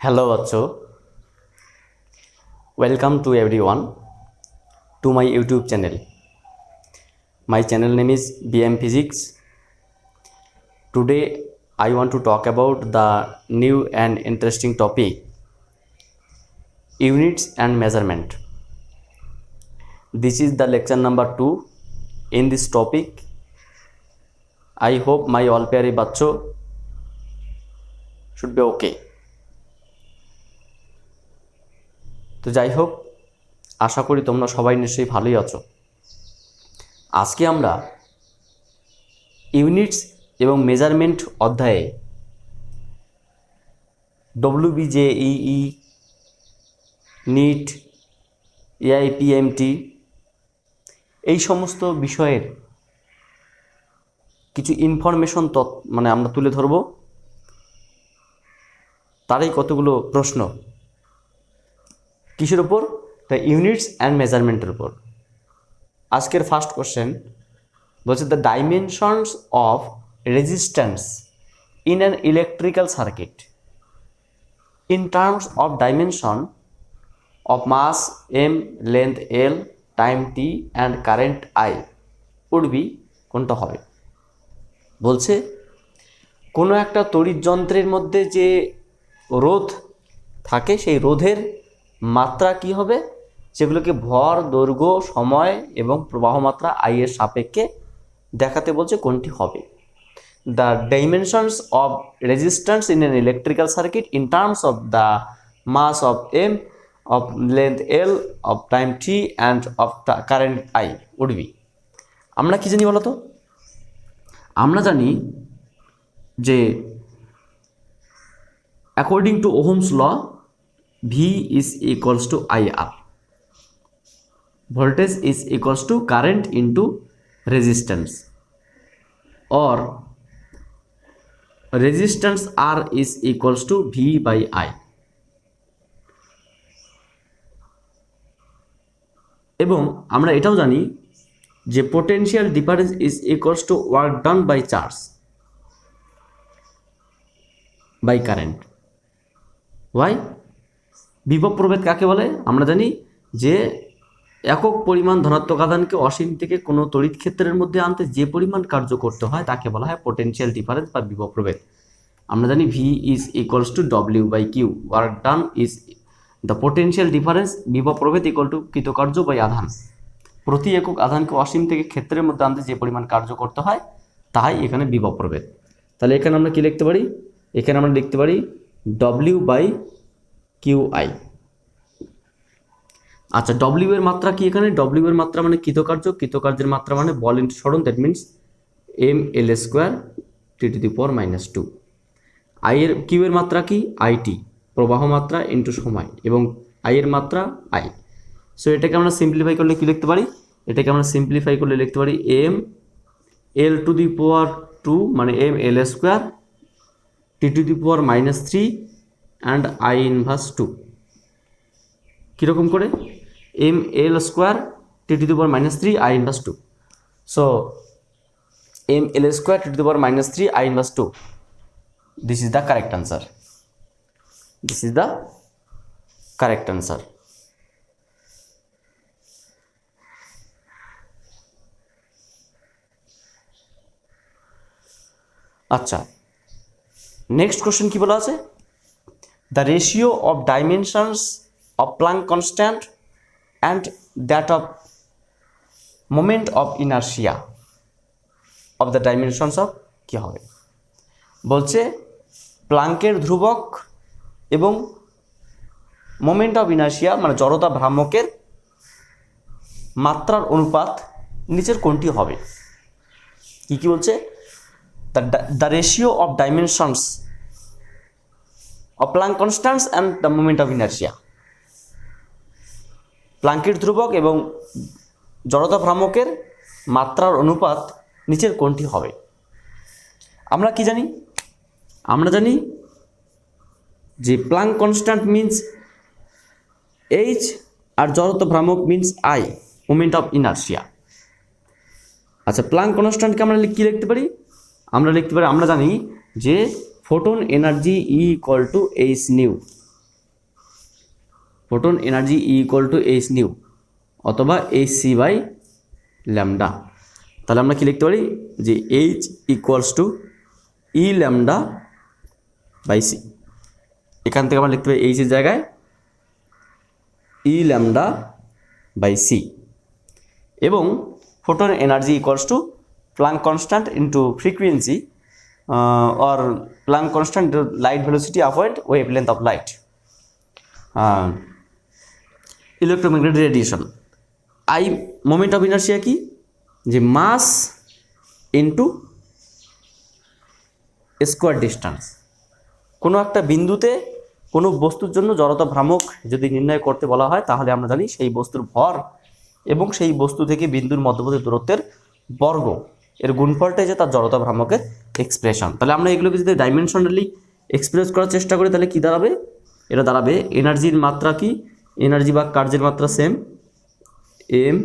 Hello बच्चों, welcome to everyone to my YouTube channel. My channel name is BM Physics. Today I want to talk about the new and interesting topic, units and measurement. This is the lecture number 2 in this topic. I hope my all प्यारे बच्चों should be okay. তো যাই হোক, আশা করি তোমরা সবাই নিশ্চয়ই ভালোই আছো। আজকে আমরা ইউনিটস এবং মেজারমেন্ট অধ্যায়ে WBJEE, নিট, AIPMT এই সমস্ত বিষয়ের কিছু ইনফরমেশন আমরা তুলে ধরব। তারই কতগুলো প্রশ্ন কিসের উপর? দ্য ইউনিটস অ্যান্ড মেজারমেন্টের উপর। আজকের ফার্স্ট কোশ্চেন বলছে the dimensions of resistance in an electrical circuit in terms of dimension of mass M, length L, time T and current I would be, কোনটা হবে? বলছে কোনো একটা তড়িৎ যন্ত্রের মধ্যে যে রোধ থাকে সেই রোধের মাত্রা কি হবে, সেগুলোকে ভর, দৈর্ঘ্য, সময় এবং প্রবাহ মাত্রা আই এর সাপেক্ষে দেখাতে বলছে কোনটি হবে। The dimensions of resistance in an electrical circuit in terms of the mass of M, of length L, of time T and of current I would be. আমরা কি জানি বলো তো? আমরা জানি যে according to Ohm's law V is equals to IR. Voltage is equals to current into resistance, or resistance R is equals to V by I. এবং আমরা এটাও জানি যে potential difference is equals to work done by charge by current. Why? বিভব প্রভেদ কাকে বলে? আমরা জানি যে একক পরিমাণ ধনাত্মক আধানকে অসীম থেকে কোনো তড়িৎ ক্ষেত্রের মধ্যে আনতে যে পরিমাণ কার্য করতে হয় তাকে বলা হয় পোটেনশিয়াল ডিফারেন্স বা বিভব প্রভেদ। আমরা জানি V is equals to W by Q, work done is the potential difference, বিভব প্রভেদ ইকুয়াল টু কৃতকার্য বাই আধান। প্রতি একক আধানকে অসীম থেকে ক্ষেত্রের মধ্যে আনতে যে পরিমাণ কার্য করতে হয় তাই এখানে বিভব প্রভেদ। তাহলে এখানে আমরা কি লিখতে পারি? এখানে আমরা লিখতে পারি W by QI। আচ্ছা, W এর মাত্রা কি? এখানে W এর মাত্রা মানে কৃতকার্য, কৃতকার্যের মাত্রা মানে বল ইন্টু সরণ, that means ml square T⁻²। I এর Q এর মাত্রা কি? IT, প্রবাহ মাত্রা ইন্টু সময়, এবং I এর মাত্রা I। সো এটাকে আমরা সিম্পলিফাই করলে কি লিখতে পারি? এটাকে আমরা সিম্পলিফাই করলে লিখতে পারি ml⁻² মানে ml² T⁻³ and I inverse 2। কীরকম করে? ml² T⁻³ I inverse 2। So ml² T⁻³ I inverse 2, this is the correct answer. This is the correct answer. আচ্ছা, নেক্সট কোশ্চেন কি বলা আছে? The ratio of dimensions of Planck constant and that of moment of inertia of the dimensions of কী হবে? বলছে প্লাঙ্কের ধ্রুবক এবং moment of inertia মানে জড়তা ভ্রামকের মাত্রার অনুপাত নিচের কোনটি হবে? কি বলছে? The ratio of dimensions of Planck constants and the moment of inertia, প্লাঙ্কের ধ্রুবক এবং জড়তা ভ্রামকের মাত্রার অনুপাত নিচের কোনটি হবে? আমরা কি জানি? আমরা জানি যে প্লাঙ্ক কনস্ট্যান্ট মিন্স H আর জড়তা ভ্রামক means I, moment of inertia. আচ্ছা, প্লাঙ্ক কনস্ট্যান্টকে আমরা কি লিখতে পারি? আমরা লিখতে পারি, আমরা জানি যে photon energy E = H nu, photon energy E equal to H nu অথবা এইচ সি বাই ল্যামডা। তাহলে আমরা কি লিখতে পারি যে H equals to E lambda by C. এখান থেকে আমরা লিখতে পারি এইচের জায়গায় ই ল্যামডা বাই সি, এবং photon energy equals to Planck constant into frequency or Planck constant light velocity upward wavelength of light. Electromagnetic radiation, I moment of inertia কি যে মাস ইন্টু স্কোয়ার ডিস্টেন্স। কোনো একটা বিন্দুতে কোনো বস্তুর জন্য জড়তা ভ্রামক যদি নির্ণয় করতে বলা হয় তাহলে আমরা জানি সেই বস্তুর ভর এবং সেই বস্তু থেকে বিন্দুর মধ্যবর্তী দূরত্বের বর্গ এর গুণফলটাই যে তার জড়তা ভ্রামকের এক্সপ্রেশন। তাহলে আমরা এগুলোকে যদি ডাইমেনশনালি এক্সপ্রেস করার চেষ্টা করি তাহলে কী দাঁড়াবে, এটা দাঁড়াবে এনার্জির মাত্রা কি, এনার্জি বা কার্যের মাত্রা same, M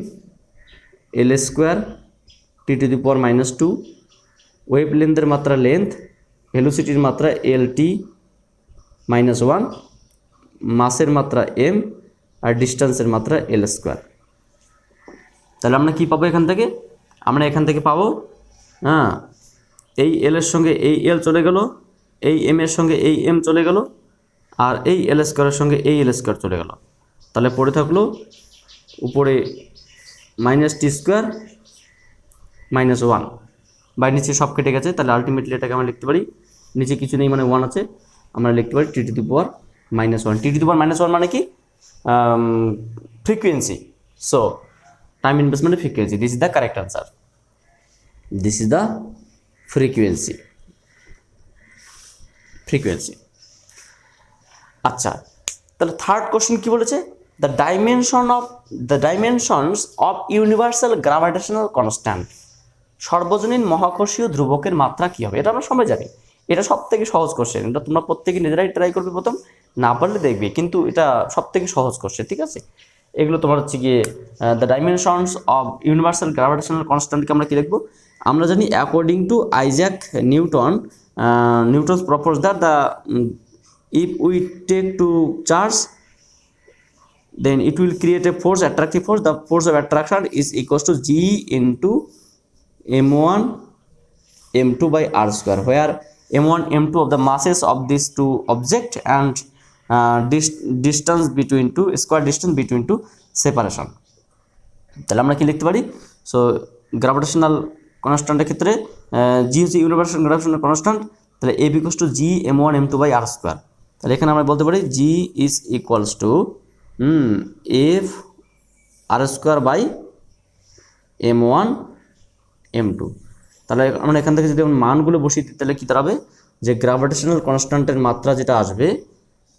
L square T to the power -2, wave লেন্থের মাত্রা লেন্থ, ভেলোসিটির মাত্রা এল টি -1, মাসের মাত্রা এম, আর ডিস্টেন্সের মাত্রা এল স্কোয়ার। তাহলে আমরা কি পাবো এখান থেকে, আমরা এখান থেকে পাবো এই এল এর সঙ্গে এই এল চলে গেল, এই এম এর সঙ্গে এই এম চলে গেল, আর এই এল স্কোয়ারের সঙ্গে এই এল স্কোয়ার চলে গেল। তাহলে পড়ে থাকলো উপরে -t² -1, বাই নিচে সব কেটে গেছে। তাহলে আলটিমেটলি এটাকে আমরা লিখতে পারি, নিচে কিছু নেই মানে 1 আছে, আমরা লিখতে পারি টি to the power -1। T to the পাওয়ার -1 মানে কি frequency, so time investment frequency, this is the correct answer, this is the frequency. আচ্ছা, তাহলে থার্ড কোশ্চেন কি বলেছে, the dimensions of universal gravitational constant, সর্বজনীন মহাকর্ষীয় ধ্রুবকের মাত্রা কী হবে। এটা আমরা সবাই জানি, এটা সব থেকে সহজ কোশ্চেন, এটা তোমরা প্রত্যেকে নিজেরাই ট্রাই করবে, প্রথম না পারলে দেখবে, কিন্তু এটা সব থেকে সহজ কোশ্চেন, ঠিক আছে। এগুলো তোমার হচ্ছে গিয়ে the dimensions of universal gravitational কনস্ট্যান্টকে আমরা কী লিখবো, আমরা জানি according to Isaac Newton's propose that the if we take two charge then it will create a force, attractive force, the force of attraction is equals to g into m1 m2 by r square, where m1 m2 of the masses of these two object and distance between two, square distance between two separation। তাহলে আমরা কি লিখতে পারি, so gravitational কনস্ট্যান্টের ক্ষেত্রে জি হচ্ছে universal gravitational constant, তাহলে A equals to G m1 m2 by r square। তাহলে এখানে আমরা বলতে পারি G is equals to F R square by m1 m2। তাহলে আমরা এখান থেকে যদি মানগুলো বসিয়ে দিই তাহলে কী দাঁড়াবে, যে গ্র্যাভিটেশনাল কনস্ট্যান্টের মাত্রা যেটা আসবে,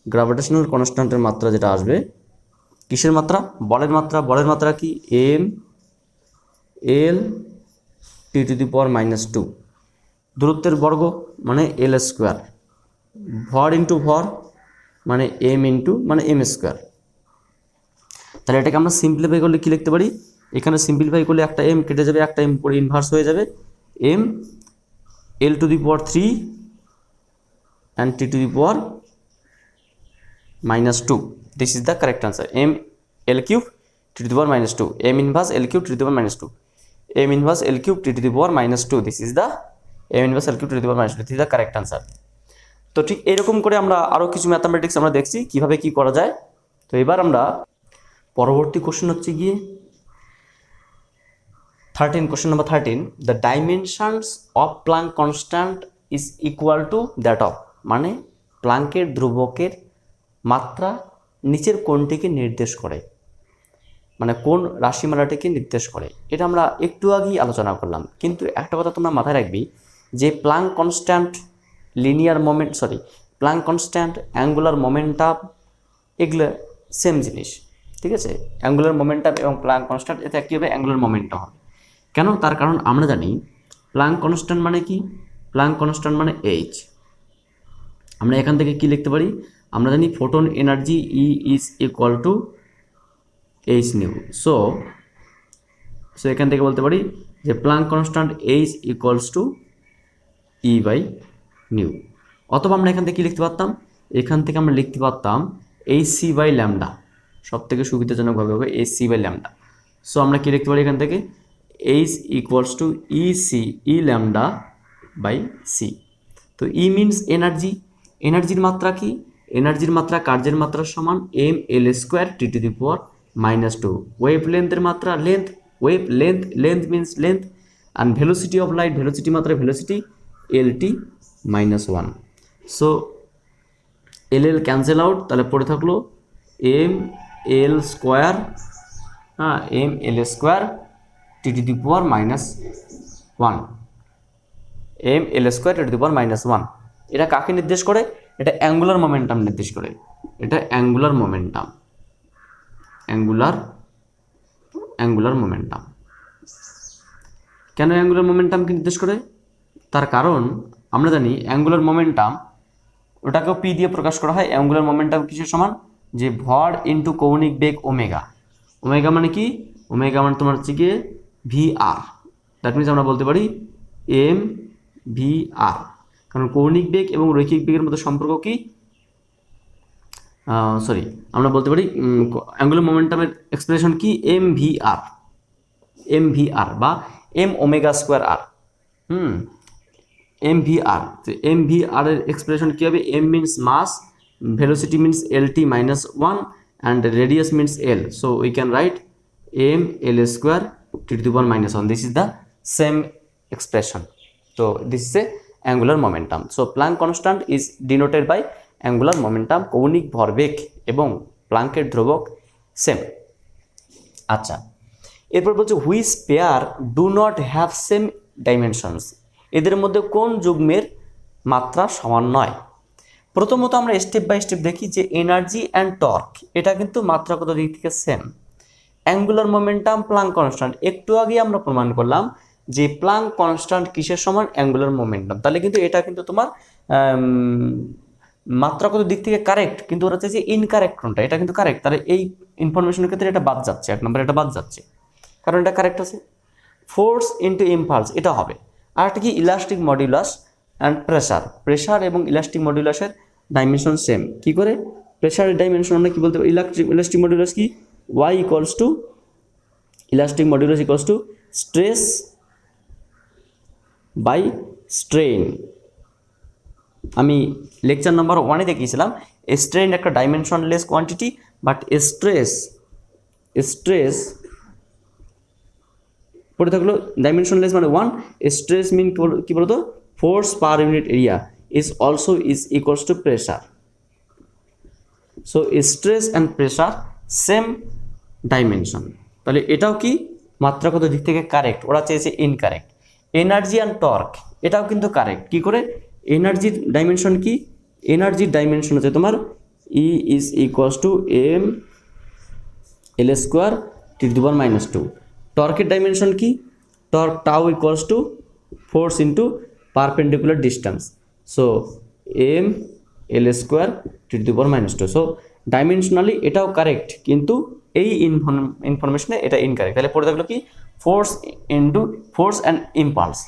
গ্র্যাভিটেশনাল কনস্ট্যান্টের মাত্রা যেটা আসবে, কিসের মাত্রা, বলের মাত্রা, বলের মাত্রা কি M L T to the power -2, দূরত্বের বর্গ মানে এল স্কোয়ার, ভর ইন্টু ভর মানে এম ইন্টু মানে এম স্কোয়ার। তাহলে এটাকে আমরা সিম্পলিফাই করলে কী লিখতে পারি, এখানে সিম্পলিফাই করলে একটা এম কেটে যাবে, একটা এম পরে ইনভার্স হয়ে যাবে, M L to the power 3 and T to the power -2, this is the correct answer, M L cube T to the power -2, M inverse L cube T to the power -2, M inverse L cube T to the power -2, this is the M inverse L cube T to the power -2, this is the correct answer. তো ঠিক এরকম করে আমরা আরও কিছু mathematics আমরা দেখছি কীভাবে কী করা যায়। তো এবার আমরা পরবর্তী কোশ্চেন হচ্ছে গিয়ে 13, question number 13, the dimensions of Planck constant is equal to that of, মানে প্লাঙ্কের ধ্রুবকের মাত্রা নিচের কোনটিকে নির্দেশ করে, মানে কোন রাশিমালাটিকে নির্দেশ করে, এটা আমরা একটু আগেই আলোচনা করলাম। কিন্তু একটা কথা তোমরা মাথায় রাখবি যে Planck constant, linear moment, Planck constant, angular momentum, এগুলো সেম জিনিস, ঠিক আছে। অ্যাঙ্গুলার মোমেন্টাম এবং প্লাঙ্ক কনস্ট্যান্ট এতে কী হবে, অ্যাঙ্গুলার মোমেন্টাম হবে। কেন, তার কারণ আমরা জানি প্লাঙ্ক কনস্ট্যান্ট মানে কি, প্লাঙ্ক কনস্ট্যান্ট মানে এইচ। আমরা এখান থেকে কি লিখতে পারি, আমরা জানি photon energy E is equal to H nu, so এখান থেকে বলতে পারি যে Planck constant H equals to E by nu. অথবা আমরা এখান থেকে কী লিখতে পারতাম, এখান থেকে আমরা লিখতে পারতাম এইচ সি বাই ল্যামডা, সব থেকে সুবিধাজনকভাবে হবে এসি বাই ল্যামডা। সো আমরা কি লিখতে পারি এখান থেকে H equals to E C E lambda by C. তো ই মিনস এনার্জি, এনার্জির মাত্রা কি, এনার্জির মাত্রা কার্যের মাত্রার সমান M L square T to the power minus two. Wave লেন্থের মাত্রা length, wave length, length means length, and velocity of light, velocity মাত্রা velocity L T minus one. So L L cancel out, তাহলে পড়ে থাকলো M L square, হ্যাঁ M L square T to the power minus one, M L square T to the power minus one. এটা কাকে নির্দেশ করে? এটা angular momentum নির্দেশ করে। এটা অ্যাঙ্গুলার মোমেন্টাম, অ্যাঙ্গুলার মোমেন্টাম। কেন অ্যাঙ্গুলার মোমেন্টামকে নির্দেশ করে? তার কারণ আমরা জানি অ্যাঙ্গুলার মোমেন্টাম ওটাকেও পি দিয়ে প্রকাশ করা হয়। অ্যাঙ্গুলার মোমেন্টাম কিসের সমান? যে ভর ইন্টু কৌণিক বেগ ওমেগা। ওমেগা মানে কি? ওমেগা মানে তোমার হচ্ছে গিয়ে ভি আর। দ্যাট মিনস আমরা বলতে পারি এম ভি আর, কারণ কৌণিক বেগ এবং রৈখিক বেগের মধ্যে সম্পর্ক কি? সরি, আমরা বলতে পারি অ্যাঙ্গুলার মোমেন্টামের এক্সপ্রেশন কি? M V R, M V R বা M omega square R. M V R, M V R এর এক্সপ্রেশন কী হবে? M means mass, velocity means L T minus one, and radius means L. So we can write M L square T to the power minus one. This is the same expression. So this is a angular momentum. So Planck constant is denoted by angular momentum, কৌণিক ভরবেগ এবং প্লাঙ্কের ধ্রুবক same. আচ্ছা, এরপর বলছে which pair do not have same dimensions, এদের মধ্যে কোন যুগ্মের মাত্রা সমান নয়? প্রথমত আমরা স্টেপ বাই স্টেপ দেখি যে এনার্জি অ্যান্ড টর্ক এটা কিন্তু মাত্রাগত দিক থেকে same. Angular momentum Planck constant, একটু আগে আমরা প্রমাণ করলাম যে প্লাঙ্ক কনস্ট্যান্ট কিসের সমান? Angular momentum. তাহলে কিন্তু এটা কিন্তু তোমার মাত্রাগত দিক থেকে কারেক্ট, কিন্তু ওরা চাইছে ইনকারেক্ট কোনটা, এটা কিন্তু কারেক্ট। তাহলে এই ইনফরমেশনের ক্ষেত্রে এটা বাদ যাচ্ছে, এক নম্বর এটা বাদ যাচ্ছে, কারণ এটা কারেক্ট আছে। ফোর্স ইন্টু ইম্পালস এটা হবে। আর একটা কি? Elastic modulus and pressure. Pressure এবং ইলাস্টিক মডিউলাসের ডাইমেনশন সেম। কি করে? প্রেসারের ডাইমেনশন আমরা কি বলতে পারি? ইলাস্টিক মডিউলাস কি? Y equals to, elastic modulus equals to stress by strain. আমি লেকচার নাম্বার 1-এ দেখিয়েছিলাম স্ট্রেন একটা ডাইমেনশনলেস কোয়ান্টিটি, বাট স্ট্রেস পড়ে থাকলো ডাইমেনশনলেস মানে 1। স্ট্রেস মিন কি বলতো? Force per unit area is also is equals two pressure. So stress and pressure same dimension. তাহলে এটাও কি মাত্রাগত দিক থেকে কারেক্ট, ওরা চেয়েছে ইনকারেক্ট। এনার্জি অ্যান্ড টর্ক এটাও কিন্তু কারেক্ট। কি করে? এনার্জির ডাইমেনশন কি? এনার্জির ডাইমেনশন হচ্ছে তোমার E is equals to M L square T to the power minus two. টর্কের ডাইমেনশন কি? Torque tau equals to force into perpendicular distance. So M L square T to the power minus two. So dimensionally এটাও correct, কিন্তু এই ইনফরমেশনে এটা incorrect. তাহলে পড়ে থাকলো কি? Force into force and impulse.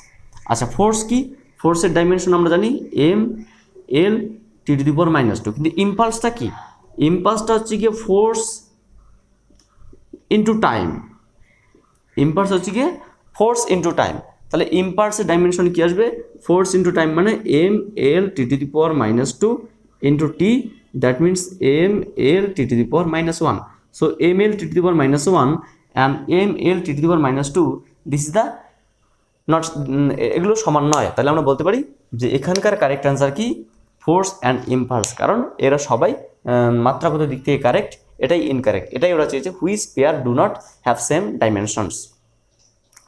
আচ্ছা, ফোর্স কি? ফোর্সের ডাইমেনশন আমরা জানি M L T to the power minus two, কিন্তু ইম্পালসটা কি? ইম্পালসটা হচ্ছে গিয়ে ফোর্স ইন্টু টাইম। ইম্পালস হচ্ছে গিয়ে ফোর্স ইন্টু টাইম। তাহলে ইম্পালসের ডাইমেনশন কি আসবে? ফোর্স ইন্টু টাইম মানে M L T to the power minus two into T, that means M L T to the power minus one. So M L T to the power minus one and M L T to the power minus two, this is the not, এগুলো সমান নয়। তাহলে আমরা বলতে পারি যে এখানকার correct answer কি? ফোর্স অ্যান্ড ইম্পালস, কারণ এরা সবাই মাত্রাগত দিক থেকে কারেক্ট, এটাই ইনকারেক্ট। এটাই ওরা চেয়েছে which pair do not have same dimensions.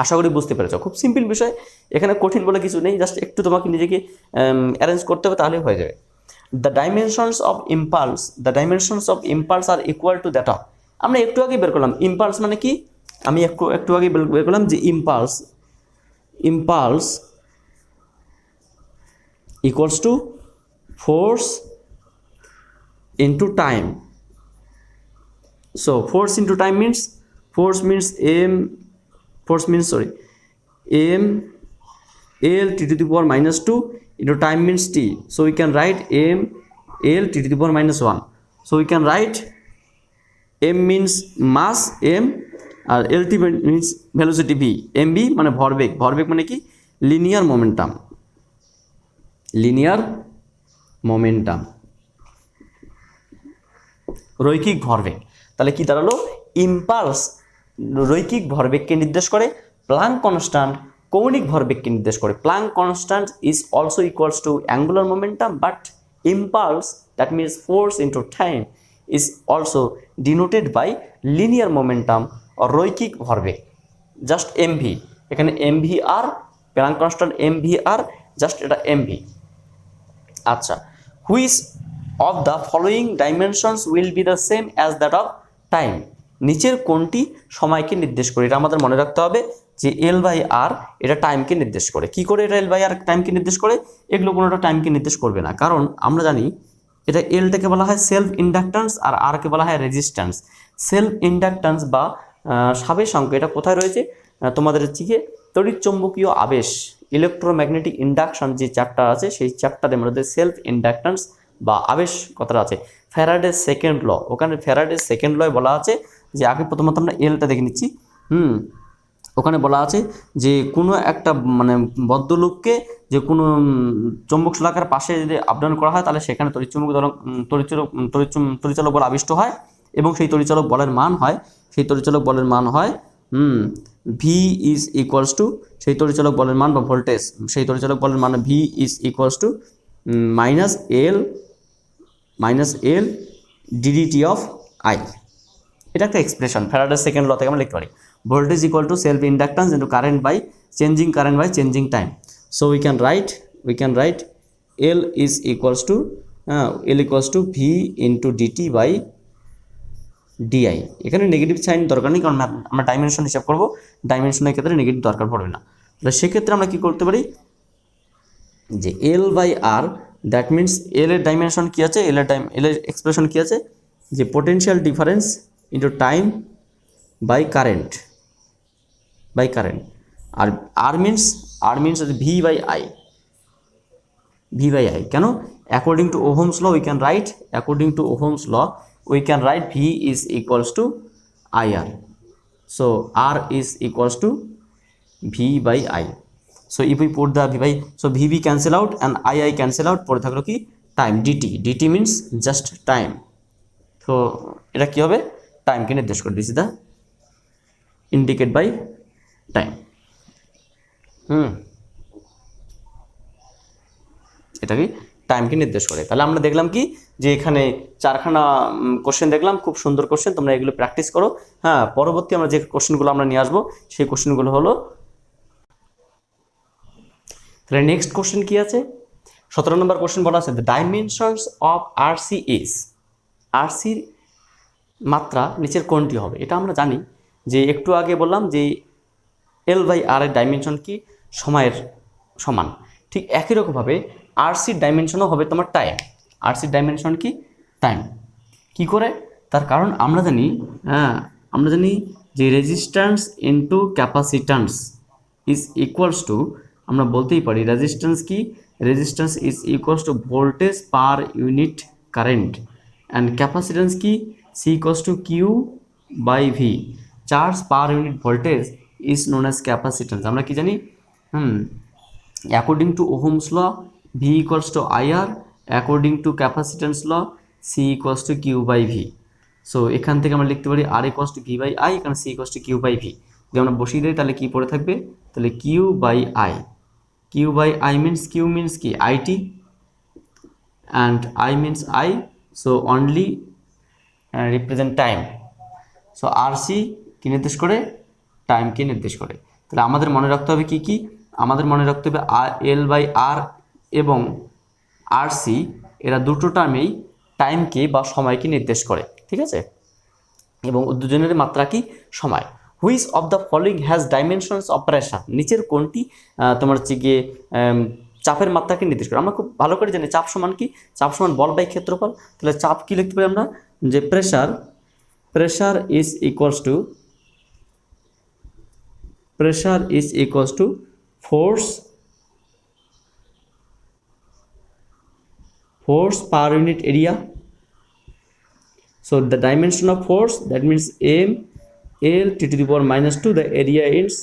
আশা করি বুঝতে পেরেছ, খুব সিম্পল বিষয়, এখানে কঠিন বলে কিছু নেই, জাস্ট একটু তোমাকে নিজেকে অ্যারেঞ্জ করতে হবে, তাহলেই হয়ে যাবে। The dimensions of impulse are equal to that of, আমরা একটু আগে বের করলাম ইম্পালস মানে কি? আমি একটু আগে বের করলাম যে impulse equals to force into time. So force into time means m l t to the power minus 2 into time means t. So we can write m l t to the power minus 1. So we can write M means mass M, আর LT means velocity V. M V মানে ভরবেগ, ভরবেগ মানে কি linear momentum, linear momentum, রৈখিক ভরবেগ। তাহলে কি দাঁড়ালো, ইম্পালস রৈখিক ভরবেগকে নির্দেশ করে, প্লাঙ্ক কনস্ট্যান্ট কৌণিক ভরবেগকে নির্দেশ করে। Planck constant is also equals to angular momentum, but impulse that means force into time is also denoted by linear momentum or রৈখিক ভরবেগ, জাস্ট এমভি। এখানে এমভি আর Planck constant MV R, just এটা MV. আচ্ছা, which of the following dimensions will be the same as that of time? নিচের কোনটি সময়কে নির্দেশ করে? এটা আমাদের মনে রাখতে হবে যে এল বাই আর এটা টাইমকে নির্দেশ করে। কি করে এটা এল বাই আর টাইমকে নির্দেশ করে? এগুলো কোনোটা টাইমকে নির্দেশ করবে না, কারণ আমরা জানি এটা এলটাকে বলা হয় সেলফ ইন্ডাকট্যান্স আর আরকে বলা হয় রেজিস্ট্যান্স। সেলফ ইন্ডাকট্যান্স বা সাবেশাঙ্ক এটা কোথায় রয়েছে? তোমাদের হচ্ছে গিয়ে তড়িৎচুম্বকীয় আবেশ, ইলেকট্রোম্যাগনেটিক ইন্ডাকশন যে চ্যাপ্টার আছে সেই চ্যাপ্টারের মধ্যে সেলফ ইন্ডাকট্যান্স বা আবেশ কথাটা আছে। ফ্যারাডের সেকেন্ড ল, ওখানে ফ্যারাডের সেকেন্ড লয় বলা আছে যে, আগে প্রথমত আমরা এলটা দেখে নিচ্ছি। ওখানে বলা আছে যে কোনো একটা মানে বদ্ধ লুপকে যে কোনো চৌম্বক শলাকার পাশে যদি আপডাউন করা হয় তাহলে সেখানে তড়িৎচালক বল আবিষ্ট হয়, এবং সেই তড়িৎচালক বলের মান হয়, সেই তড়িৎচালক বলের মান হয় ভি ইজ ইকুয়ালস টু, সেই তড়িৎচালক বলের মান বা ভোল্টেজ, সেই তড়িৎচালক বলের মান V is equals two minus L DDT of I. এটা একটা এক্সপ্রেশন ফ্যারাডের সেকেন্ড ল থেকে আমরা লিখতে পারি। Voltage equal to self inductance into current by changing current by changing time. So we can write L is equals to V into dt by di. এখানে negative sign দরকার নেই, কারণ আমরা dimension হিসাব করবো, ডাইমেনশনের ক্ষেত্রে নেগেটিভ দরকার পড়বে না। তাহলে সেক্ষেত্রে আমরা কী করতে পারি যে L by R, that means L এর ডাইমেনশন কী আছে, এল এর এক্সপ্রেশন কী আছে যে potential difference into time by current, আর R means V by I, কেন? According to Ohm's law we can write V is equals to IR. So R is equals to V by I. So if we put the V by, so VV cancel out and II cancel out, পরে থাকলো কি time, dt means just time. So এটা কি হবে, টাইমকে নির্দেশ করে দিয়েছি, দা indicate by time. এটা কি টাইমকে নির্দেশ করে। তাহলে আমরা দেখলাম কি যে এখানে চারখানা কোশ্চেন দেখলাম, খুব সুন্দর কোশ্চেন, তোমরা এগুলো প্র্যাকটিস করো। হ্যাঁ, পরবর্তী আমরা যে কোশ্চেনগুলো আমরা নিয়ে আসবো সেই কোশ্চেনগুলো হলো, তাহলে নেক্সট কোশ্চেন কি আছে, 17 নম্বর কোশ্চেন বলা আছে the dimensions of RC is, আরসির মাত্রা নিচের কোনটি হবে? এটা আমরা জানি যে একটু আগে বললাম যে এল বাই আর এর ডাইমেনশন কি সময়ের সমান, ঠিক একই রকমভাবে আরসির ডাইমেনশনও হবে তোমার টাইম। আরসির ডাইমেনশন কি টাইম। কি করে? তার কারণ আমরা জানি যে resistance into capacitance is equals to, আমরা বলতেই পারি রেজিস্ট্যান্স কি, resistance is equals to voltage per unit current, and capacitance কি, C equals to Q by V, charge per unit voltage is known as capacitance. আমরা কি জানি, according to Ohm's law V equals to IR, according to capacitance law C equals to Q by V. So এখান থেকে আমরা লিখতে পারি R equals to V by I, এখানে C equals to Q by V. যদি আমরা বসিয়ে দিই তাহলে কি পড়ে থাকবে, তাহলে Q by I, Q means কি IT, and I means I, so only represent time. So R C কী নির্দেশ করে, টাইমকে নির্দেশ করে। তাহলে আমাদের মনে রাখতে হবে কি, আমাদের মনে রাখতে হবে এল বাই আর এবং আর সি এরা দুটো টার্মেই টাইমকে বা সময়কে নির্দেশ করে, ঠিক আছে, এবং দুজনের মাত্রা কি সময়। Which of the following has dimensions of pressure, নিচের কোনটি তোমার হচ্ছে গিয়ে চাপের মাত্রাকে নির্দেশ করে? আমরা খুব ভালো করে জানি চাপ সমান কি, চাপ সমান বল বাই ক্ষেত্রফল। তাহলে চাপ কি লিখতে পারি আমরা, যে pressure is equals to force per unit area. So the dimension of force, that means m l t to the power minus 2, the area is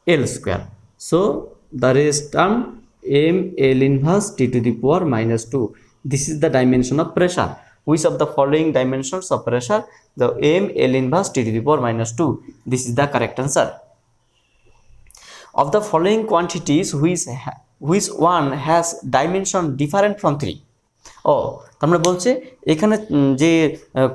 l square. So the rest term m l inverse t to the power minus 2. This is the dimension of pressure. Which of the following dimensions of pressure? The m l inverse t to the power minus 2. This is the correct answer. Of the following quantities, which one has dimension different from 3? ও তার মানে বলছে এখানে যে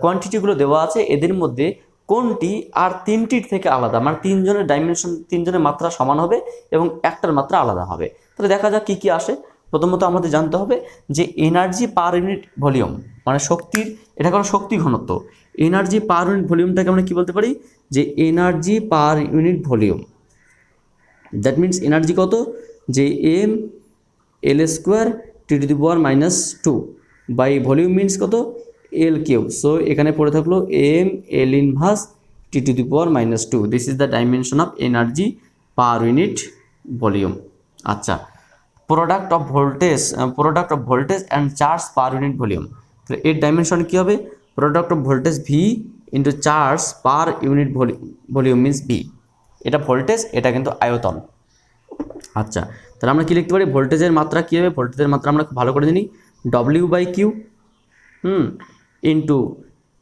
কোয়ান্টিটিগুলো দেওয়া আছে এদের মধ্যে কোনটি আর তিনটির থেকে আলাদা, মানে তিনজনের ডাইমেনশন, তিনজনের মাত্রা সমান হবে এবং একটার মাত্রা আলাদা হবে। তাহলে দেখা যাক কি কি আসে। প্রথমত আমাদের জানতে হবে যে এনার্জি পার ইউনিট ভলিউম, মানে শক্তির, এটা কোনো শক্তি ঘনত্ব। এনার্জি পার ইউনিট ভলিউমটাকে আমরা কি বলতে পারি? যে energy per unit volume, that means energy কত? যে M L square T to the power minus 2 by volume means কত? L cube. সো এখানে পড়ে থাকলো M L inverse T to the power minus 2। This is the dimension of energy per unit volume. আচ্ছা, product of voltage and charge per unit volume, তাহলে এর dimension কী হবে? Product of voltage V into charge per unit volume means V. এটা voltage, এটা কিন্তু আয়তন। আচ্ছা, তাহলে আমরা কি লিখতে পারি? ভোল্টেজের মাত্রা কী হবে? ভোল্টেজের মাত্রা আমরা খুব ভালো করে জানি, W by Q into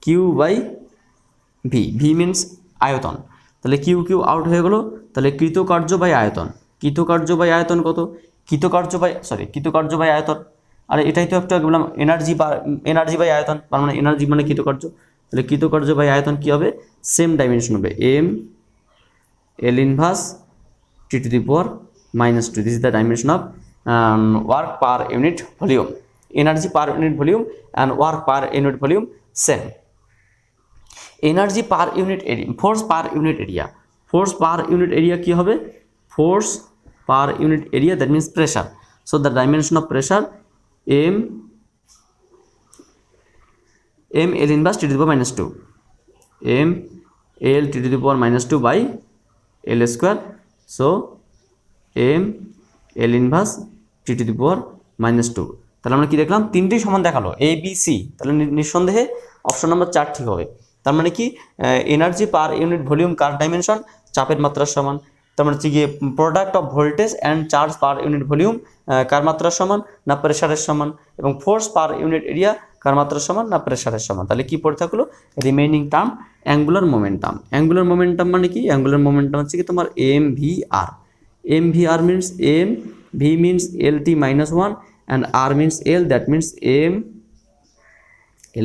Q by V. V means আয়তন, তাহলে কিউ কিউ আউট হয়ে গেলো। তাহলে কৃতকার্য বাই আয়তন, কৃতকার্য বাই আয়তন কত? কৃতকার্য বাই আয়তন। আর এটাই তো একটু বললাম এনার্জি বাই আয়তন, তার মানে এনার্জি মানে কৃতকার্য। তাহলে কৃতকার্য বাই আয়তন কী হবে? সেম ডাইমেনশন হবে M L inverse T to the power minus 2. This is the dimension of work per unit volume. Energy per unit volume and work per unit volume same. Energy per unit area, force per unit area. Force per unit area কি হবে? Force per unit area, that means pressure. So the dimension of pressure m l inverse t to the power minus 2, m l t to the power minus 2 by l square. So M L inverse T to the power minus 2। তাহলে আমরা কি দেখলাম? তিনটেই সমান দেখালো, A B C. তাহলে নিঃসন্দেহে option number 4 ঠিক হবে। তার মানে কি? এনার্জি পার ইউনিট ভলিউম কার ডাইমেনশন? চাপের মাত্রার সমান। তার মানে হচ্ছে গিয়ে product of voltage and charge per unit volume কার মাত্রার সমান? না প্রেশারের সমান। এবং ফোর্স পার ইউনিট এরিয়া কার মাত্রার সমান? না প্রেশারের সমান। তাহলে কি পড়ে থাকলো? Remaining term angular momentum. Angular momentum মানে কি? অ্যাঙ্গুলার মোমেন্টাম হচ্ছে কি তোমার M V R. MVR means M, V means LT minus 1 and R means L, that means M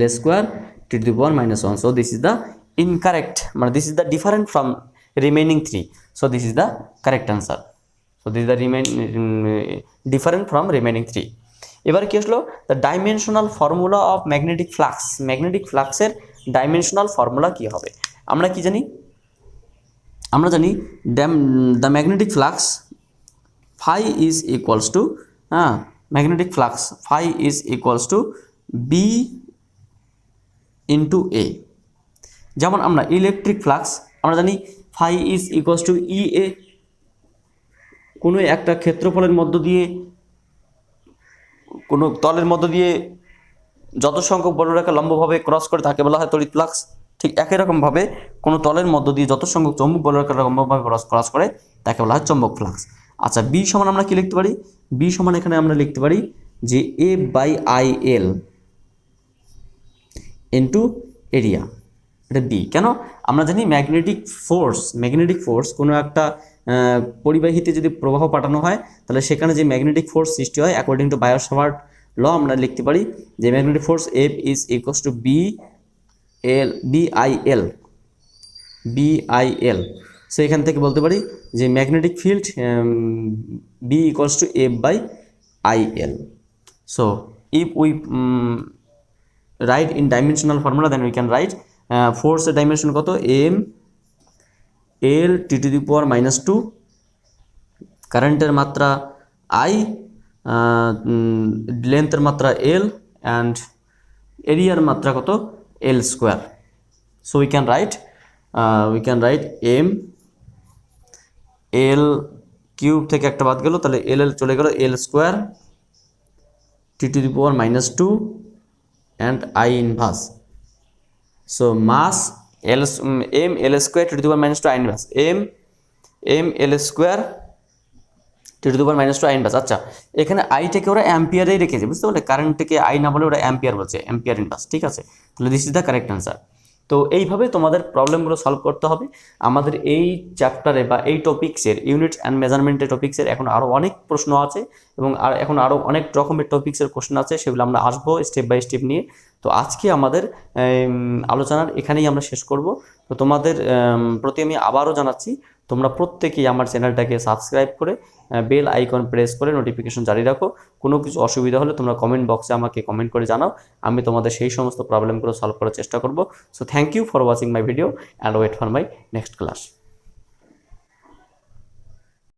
L square T to the power minus 1. So this is the incorrect, this is the different from remaining 3. So this is the correct answer. So this is the different from remaining 3. এবার কি আসলো? the dimensional formula of magnetic flux. Magnetic ফ্লাক্সের dimensional formula কি হবে? আমরা কি জানি? আমরা জানি the magnetic flux phi is equals to magnetic flux phi is equals to B into A. যেমন আমরা ইলেকট্রিক ফ্লাক্স আমরা জানি phi is equals to E A. কোনো একটা ক্ষেত্রফলের মধ্য দিয়ে, কোনো তলের মধ্য দিয়ে যত সংখ্যক বলরেখা লম্বভাবে ক্রস করে তাকে বলা হয় তড়িৎ ফ্লাক্স। ঠিক একই রকমভাবে কোনো তলের মধ্য দিয়ে যত সংখ্যক চৌম্বক বলরেখা লম্বভাবে ক্রস করে তাকে বলা হয় চৌম্বক ফ্লাক্স। আচ্ছা, বি সমান আমরা কি লিখতে পারি? বি সমান এখানে আমরা লিখতে পারি যে A by I L into area. এটা বি। কেন? আমরা জানি ম্যাগনেটিক ফোর্স কোনো একটা পরিবাহীতে যদি প্রবাহ পাঠানো হয় তাহলে সেখানে যে ম্যাগনেটিক ফোর্স সৃষ্টি হয় অ্যাকর্ডিং টু বায়োট-সাভার্ট ল আমরা লিখতে পারি যে magnetic force F is equals to BIL. So এখান থেকে বলতে পারি যে magnetic field B equals to F by IL. So if we write in dimensional formula then we can write ফোর্সের ডাইমেনশন কত? M L T to the power minus 2, কারেন্টের মাত্রা I, লেন্থের মাত্রা এল অ্যান্ড এরিয়ার মাত্রা কত? L square. So we can write M L cube থেকে একটা বাদ গেল, তাহলে এল চলে গেল L square T to the power minus 2 and I inverse so mass L M L square to the power minus two I inverse M L square to the power minus two I inverse. আচ্ছা, এখানে আইটাকে ওরা অ্যাম্পিয়ারেই রেখেছে, বুঝতে পারলে? কারেন্টটাকে I না বলে ওরা ampere বলছে, অ্যাম্পিয়ার ইনভার্স, ঠিক আছে? তাহলে this is the correct answer. তো এইভাবে তোমাদের প্রবলেমগুলো সলভ করতে হবে। আমাদের এই চ্যাপ্টারে বা এই টপিক্সের ইউনিটস অ্যান্ড মেজারমেন্টের টপিক্সের এখন আরও অনেক প্রশ্ন আছে এবং এখন আরও অনেক রকমের টপিক্সের কোশ্চেন আছে, সেগুলো আমরা আসবো স্টেপ বাই স্টেপ নিয়ে। তো আজকে আমাদের আলোচনার এখানেই আমরা শেষ করব। তো তোমাদের প্রতি আমি আবারও জানাচ্ছি, তোমরা প্রত্যেকেই আমার চ্যানেলটাকে সাবস্ক্রাইব করে বেল আইকন প্রেস করে নোটিফিকেশন জারি রাখো। কোনো কিছু অসুবিধা হলে তোমরা কমেন্ট বক্সে আমাকে কমেন্ট করে জানাও, আমি তোমাদের সেই সমস্ত প্রবলেমগুলো সলভ করার চেষ্টা করব। So thank you for watching my video and wait for my next class.